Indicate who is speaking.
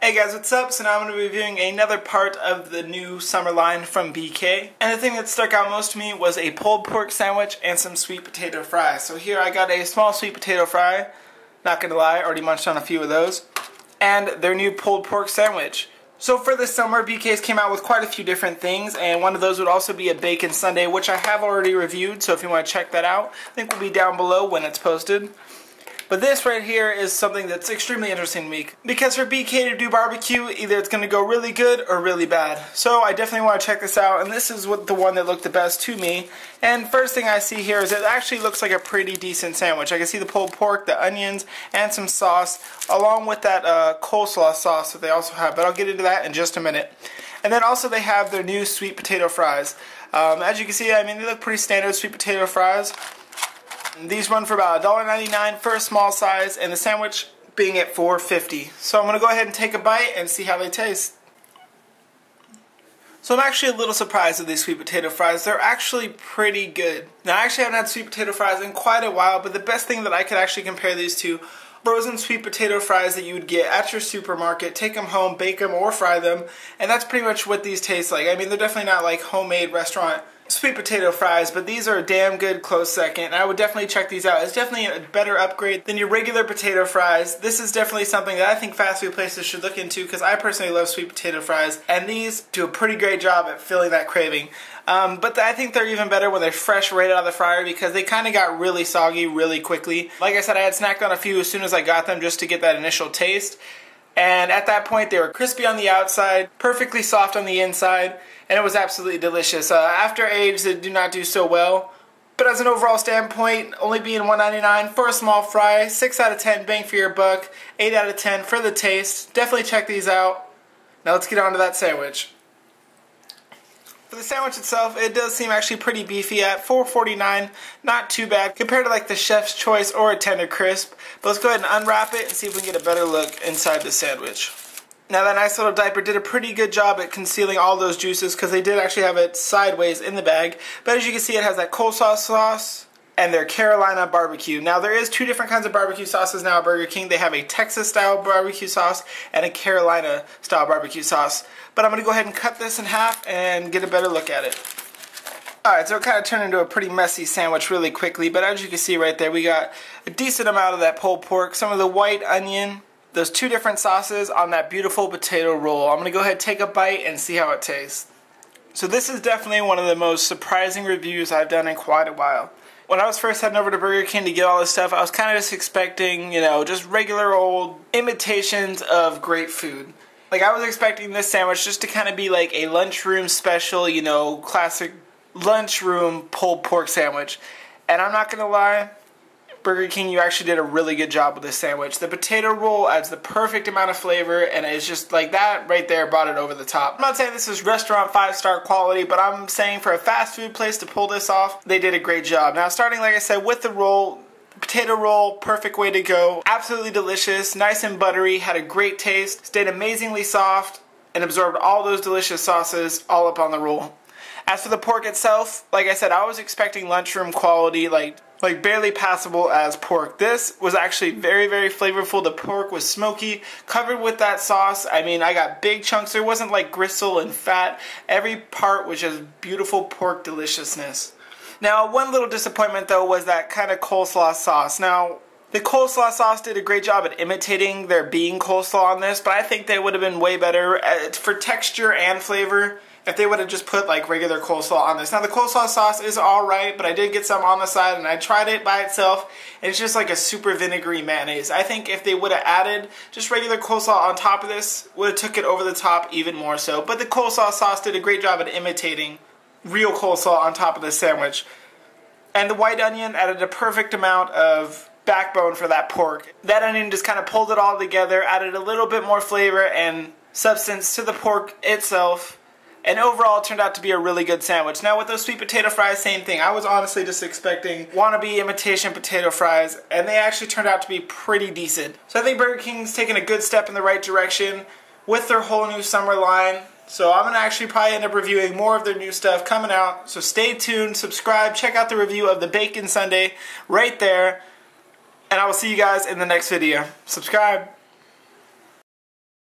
Speaker 1: Hey guys, what's up? So now I'm going to be reviewing another part of the new summer line from BK. And the thing that stuck out most to me was a pulled pork sandwich and some sweet potato fries. So here I got a small sweet potato fry, not going to lie, already munched on a few of those, and their new pulled pork sandwich. So for this summer, BK's came out with quite a few different things, and one of those would also be a bacon sundae, which I have already reviewed, so if you want to check that out, I think will be down below when it's posted. But this right here is something that's extremely interesting to me, because for BK to do barbecue, either it's going to go really good or really bad. So I definitely want to check this out, and this is the one that looked the best to me. And first thing I see here is it actually looks like a pretty decent sandwich. I can see the pulled pork, the onions, and some sauce, along with that coleslaw sauce that they also have, but I'll get into that in just a minute. And then also they have their new sweet potato fries. As you can see, I mean, they look pretty standard sweet potato fries. These run for about $1.99 for a small size, and the sandwich being at $4.50. So I'm going to go ahead and take a bite and see how they taste. So I'm actually a little surprised with these sweet potato fries. They're actually pretty good. Now I actually haven't had sweet potato fries in quite a while, but the best thing that I could actually compare these to, frozen sweet potato fries that you would get at your supermarket, take them home, bake them, or fry them, and that's pretty much what these taste like. I mean, they're definitely not like homemade restaurant sweet potato fries, but these are a damn good close second, and I would definitely check these out. It's definitely a better upgrade than your regular potato fries. This is definitely something that I think fast food places should look into, because I personally love sweet potato fries, and these do a pretty great job at filling that craving. But I think they're even better when they're fresh right out of the fryer, because they kind of got really soggy really quickly. Like I said, I had snacked on a few as soon as I got them just to get that initial taste. And at that point, they were crispy on the outside, perfectly soft on the inside, and it was absolutely delicious. After age, they do not do so well. But as an overall standpoint, only being $1.99 for a small fry, 6 out of 10 bang for your buck, 8 out of 10 for the taste. Definitely check these out. Now let's get on to that sandwich. For the sandwich itself, it does seem actually pretty beefy at $4.49. Not too bad compared to like the Chef's Choice or a Tender Crisp. But let's go ahead and unwrap it and see if we can get a better look inside the sandwich. Now that nice little diaper did a pretty good job at concealing all those juices, because they did actually have it sideways in the bag. But as you can see, it has that coleslaw sauce and their Carolina barbecue. Now there is two different kinds of barbecue sauces now at Burger King. They have a Texas style barbecue sauce and a Carolina style barbecue sauce. But I'm going to go ahead and cut this in half and get a better look at it. Alright, so it kind of turned into a pretty messy sandwich really quickly, but as you can see right there, we got a decent amount of that pulled pork, some of the white onion, those two different sauces on that beautiful potato roll. I'm going to go ahead, take a bite, and see how it tastes. So this is definitely one of the most surprising reviews I've done in quite a while. When I was first heading over to Burger King to get all this stuff, I was kind of just expecting, you know, just regular old imitations of great food. Like, I was expecting this sandwich just to kind of be like a lunchroom special, you know, classic lunchroom pulled pork sandwich. And I'm not going to lie, Burger King, you actually did a really good job with this sandwich. The potato roll adds the perfect amount of flavor, and it's just like that right there brought it over the top. I'm not saying this is restaurant 5-star quality, but I'm saying for a fast food place to pull this off, they did a great job. Now, starting, like I said, with the roll, potato roll, perfect way to go. Absolutely delicious, nice and buttery, had a great taste, stayed amazingly soft, and absorbed all those delicious sauces all up on the roll. As for the pork itself, like I said, I was expecting lunchroom quality, like barely passable as pork. This was actually very, very flavorful. The pork was smoky, covered with that sauce. I mean, I got big chunks. There wasn't like gristle and fat. Every part was just beautiful pork deliciousness. Now, one little disappointment though was that kind of coleslaw sauce. Now, the coleslaw sauce did a great job at imitating there being coleslaw on this, but I think they would have been way better for texture and flavor if they would have just put like regular coleslaw on this. Now the coleslaw sauce is alright, but I did get some on the side and I tried it by itself, and it's just like a super vinegary mayonnaise. I think if they would have added just regular coleslaw on top of this, would have took it over the top even more so. But the coleslaw sauce did a great job at imitating real coleslaw on top of this sandwich. And the white onion added a perfect amount of backbone for that pork. That onion just kind of pulled it all together, added a little bit more flavor and substance to the pork itself. And overall, it turned out to be a really good sandwich. Now, with those sweet potato fries, same thing. I was honestly just expecting wannabe imitation potato fries, and they actually turned out to be pretty decent. So I think Burger King's taken a good step in the right direction with their whole new summer line. So I'm going to actually probably end up reviewing more of their new stuff coming out. So stay tuned, subscribe, check out the review of the bacon sundae right there. And I will see you guys in the next video. Subscribe.